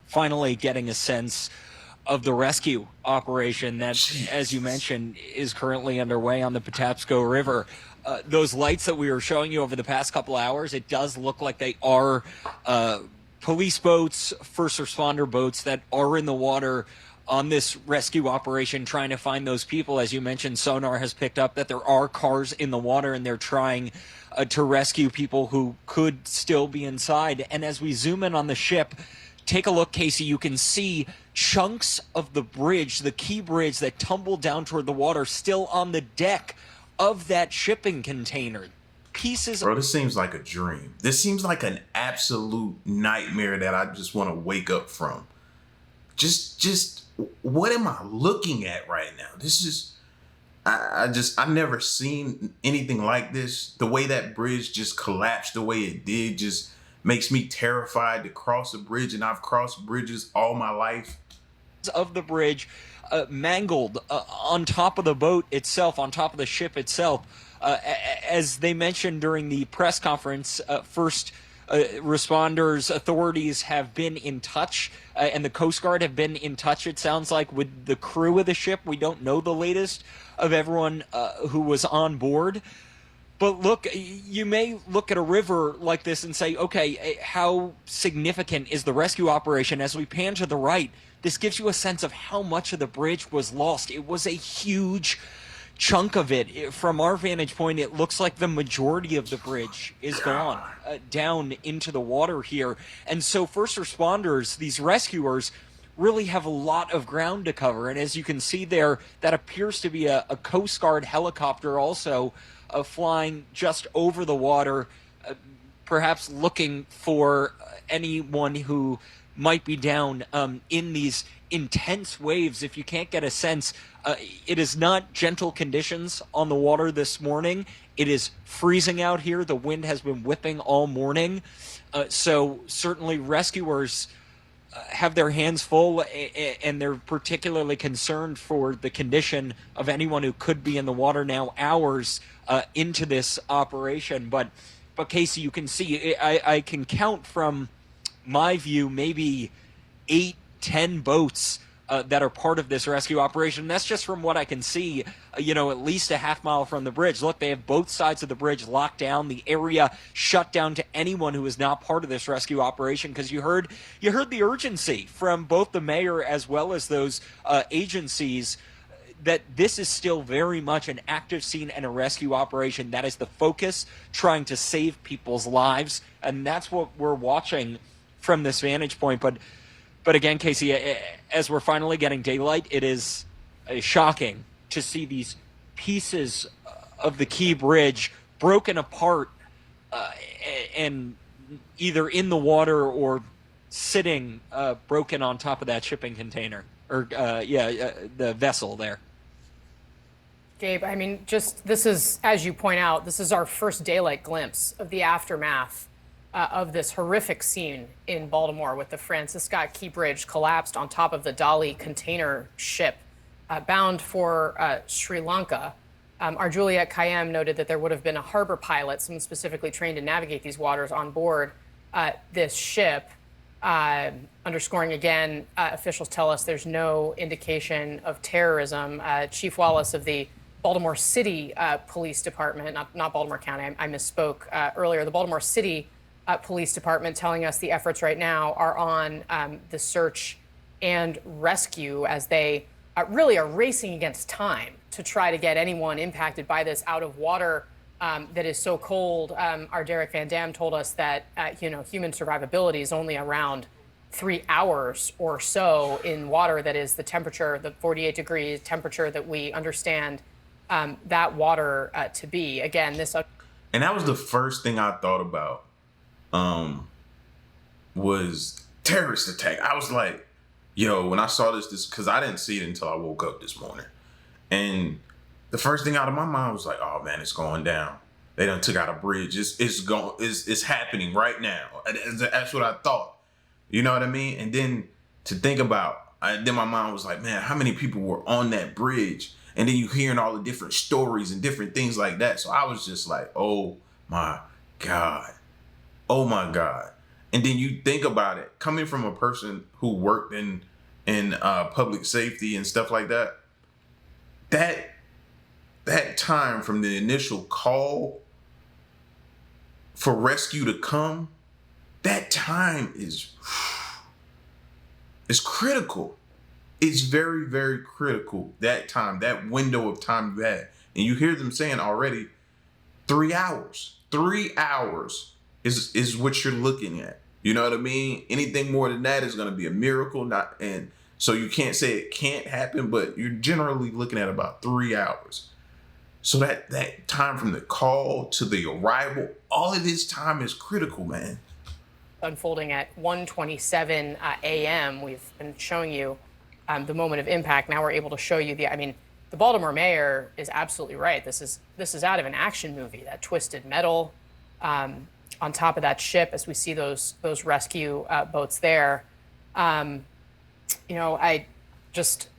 finally getting a sense of the rescue operation that, as you Jesus. mentioned, is currently underway on the Patapsco River. Those lights that we were showing you over the past couple hours, it does look like they are uh, police boats, first responder boats that are in the water on this rescue operation trying to find those people. As you mentioned, sonar has picked up that there are cars in the water and they're trying to rescue people who could still be inside. And as we zoom in on the ship, take a look, Casey. You can see chunks of the bridge, the key bridge that tumbled down toward the water, still on the deck of that shipping container. Pieces. Bro, this seems like a dream. This seems like an absolute nightmare that I just want to wake up from. Just what am I looking at right now? This is I've never seen anything like this. The way that bridge just collapsed the way it did just makes me terrified to cross a bridge, and I've crossed bridges all my life. Of the bridge mangled on top of the boat itself, on top of the ship itself. As they mentioned during the press conference, first responders, authorities have been in touch, and the Coast Guard have been in touch, it sounds like, with the crew of the ship. We don't know the latest of everyone who was on board. But look, you may look at a river like this and say, okay, how significant is the rescue operation? As we pan to the right, this gives you a sense of how much of the bridge was lost. It was a huge chunk of it. From our vantage point, it looks like the majority of the bridge is gone down into the water here. And so first responders, these rescuers, really have a lot of ground to cover. And as you can see there, that appears to be a Coast Guard helicopter also flying just over the water, perhaps looking for anyone who might be down in these intense waves. If you can't get a sense, it is not gentle conditions on the water this morning. It is freezing out here. The wind has been whipping all morning. So certainly rescuers have their hands full, and they're particularly concerned for the condition of anyone who could be in the water now, hours into this operation. But Casey, you can see, I can count from my view maybe 8-10 boats that are part of this rescue operation. That's just from what I can see, at least a half mile from the bridge. Look, they have both sides of the bridge locked down, the area shut down to anyone who is not part of this rescue operation, because you heard the urgency from both the mayor as well as those agencies that this is still very much an active scene and a rescue operation. That is the focus, trying to save people's lives, and that's what we're watching from this vantage point. But again, Casey, as we're finally getting daylight, it is shocking to see these pieces of the key bridge broken apart and either in the water or sitting broken on top of that shipping container, or the vessel there. Gabe, I mean, this is, as you point out, this is our first daylight glimpse of the aftermath of this horrific scene in Baltimore, with the Francis Scott Key Bridge collapsed on top of the Dali container ship bound for Sri Lanka. Our Juliet Kayem noted that there would have been a harbor pilot, someone specifically trained to navigate these waters, on board this ship. Underscoring again, officials tell us there's no indication of terrorism. Chief Wallace of the Baltimore City Police Department, not Baltimore County, I misspoke earlier, the Baltimore City Police Department, telling us the efforts right now are on the search and rescue, as they really are racing against time to try to get anyone impacted by this out of water that is so cold. Our Derek Van Dam told us that human survivability is only around 3 hours or so in water that is the temperature, the 48 degrees temperature that we understand that water to be. Again, this. And that was the first thing I thought about, was terrorist attack. I was like, yo, when I saw this, because I didn't see it until I woke up this morning. And the first thing out of my mind was like, oh man, it's going down. They done took out a bridge. It's happening right now. That's what I thought. You know what I mean? And then to think about, then my mind was like, man, how many people were on that bridge? And then you hearing all the different stories and different things like that. So I was just like, oh my God. Oh my God. And then you think about it, coming from a person who worked in public safety and stuff like that, that that time from the initial call for rescue to come, that time is critical. It's very, very critical. That time, that window of time you had. And you hear them saying already 3 hours. 3 hours is what you're looking at. You know what I mean? Anything more than that is going to be a miracle. Not, and so you can't say it can't happen, but you're generally looking at about 3 hours. So that time from the call to the arrival, all of this time is critical, man. Unfolding at 1:27 a.m. We've been showing you the moment of impact. Now we're able to show you the Baltimore mayor is absolutely right. This is out of an action movie. That twisted metal on top of that ship as we see those rescue boats there. I just,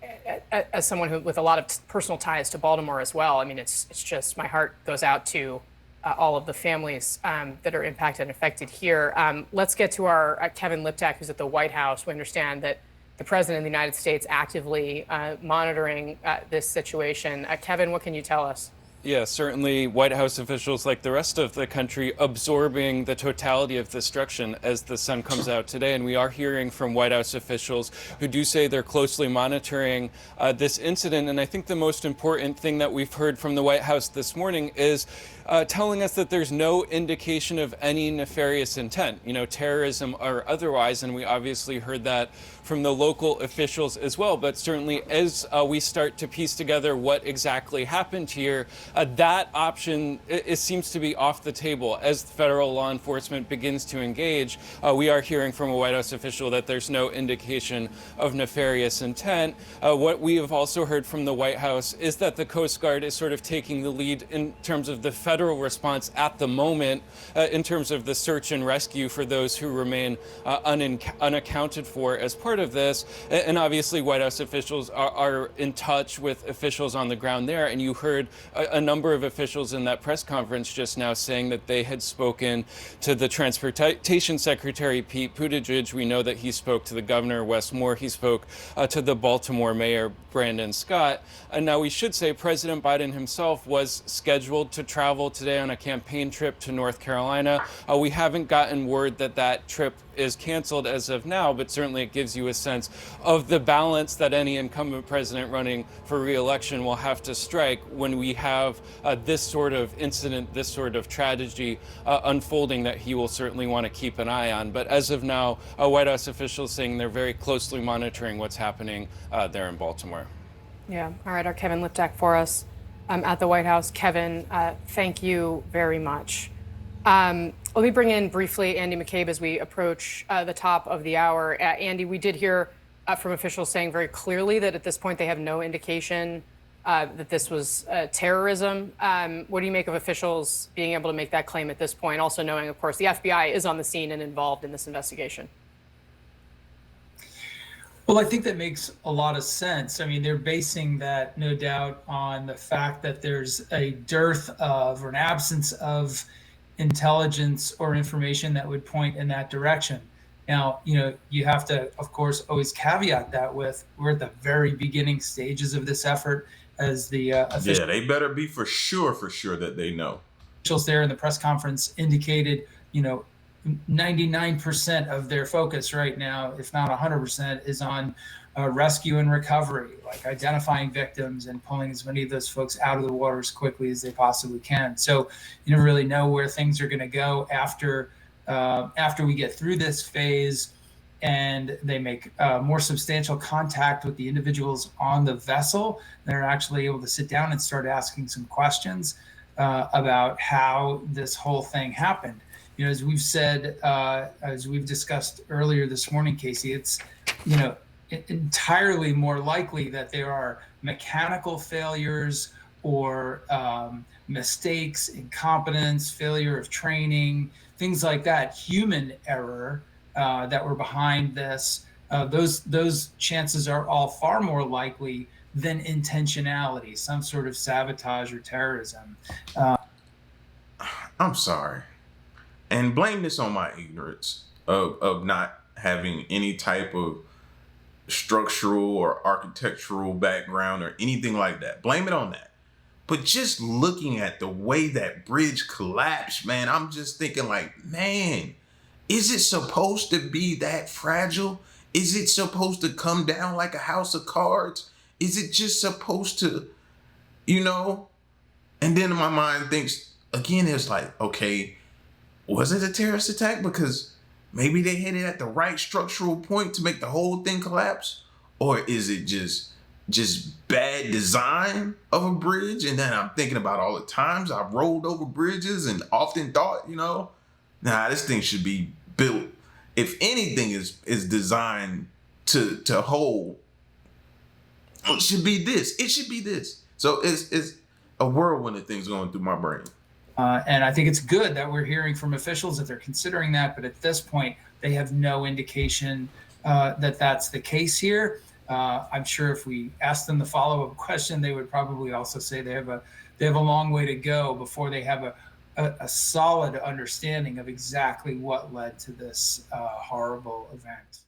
as someone who with a lot of personal ties to Baltimore as well, I mean, it's just my heart goes out to all of the families that are impacted and affected here. Let's get to our Kevin Liptak, who's at the White House. We understand that the president of the United States actively monitoring this situation. Kevin, what can you tell us? Yeah, certainly White House officials, like the rest of the country, absorbing the totality of destruction as the sun comes out today. And we are hearing from White House officials who do say they're closely monitoring this incident. And I think the most important thing that we've heard from the White House this morning is telling us that there's no indication of any nefarious intent, terrorism or otherwise. And we obviously heard that from the local officials as well. But certainly as we start to piece together what exactly happened here, that option it seems to be off the table. As federal law enforcement begins to engage, we are hearing from a White House official that there's no indication of nefarious intent. What we have also heard from the White House is that the Coast Guard is sort of taking the lead in terms of the federal response at the moment, in terms of the search and rescue for those who remain unaccounted for as part of this. And obviously White House officials are in touch with officials on the ground there. And you heard a number of officials in that press conference just now saying that they had spoken to the Transportation Secretary, Pete Buttigieg. We know that he spoke to the governor, Wes Moore. He spoke to the Baltimore mayor, Brandon Scott. And now we should say President Biden himself was scheduled to travel today on a campaign trip to North Carolina. We haven't gotten word that that trip is canceled as of now, but certainly it gives you a sense of the balance that any incumbent president running for re-election will have to strike when we have this sort of incident, this sort of tragedy unfolding that he will certainly want to keep an eye on. But as of now, White House officials saying they're very closely monitoring what's happening there in Baltimore. Yeah. All right. Our Kevin Liptak for us at the White House. Kevin, thank you very much. Let me bring in briefly Andy McCabe as we approach the top of the hour. Andy, we did hear from officials saying very clearly that at this point they have no indication that this was terrorism. What do you make of officials being able to make that claim at this point? Also knowing, of course, the FBI is on the scene and involved in this investigation. Well, I think that makes a lot of sense. I mean, they're basing that, no doubt, on the fact that there's a dearth of or an absence of intelligence or information that would point in that direction. Now, you have to, of course, always caveat that with we're at the very beginning stages of this effort as the officials. Yeah, they better be for sure that they know. Officials there in the press conference indicated, 99% of their focus right now, if not 100%, is on rescue and recovery, like identifying victims and pulling as many of those folks out of the water as quickly as they possibly can. So you don't really know where things are going to go after we get through this phase and they make more substantial contact with the individuals on the vessel. They're actually able to sit down and start asking some questions about how this whole thing happened. As we've said, as we've discussed earlier this morning, Casey, it's, entirely more likely that there are mechanical failures or mistakes, incompetence, failure of training, things like that, human error that were behind this. Those chances are all far more likely than intentionality, some sort of sabotage or terrorism. I'm sorry. And blame this on my ignorance. of not having any type of structural or architectural background or anything like that. Blame it on that. But just looking at the way that bridge collapsed, man, I'm just thinking like, man, is it supposed to be that fragile? Is it supposed to come down like a house of cards? Is it just supposed to, you know? And then my mind thinks, again, it's like, okay, was it a terrorist attack? Because maybe they hit it at the right structural point to make the whole thing collapse? Or is it just bad design of a bridge? And then I'm thinking about all the times I've rolled over bridges and often thought, nah, this thing should be built. If anything is designed to hold, it should be this. It should be this. So it's a whirlwind of things going through my brain. And I think it's good that we're hearing from officials that they're considering that, but at this point, they have no indication that that's the case here. I'm sure if we asked them the follow-up question, they would probably also say they have a long way to go before they have a solid understanding of exactly what led to this horrible event.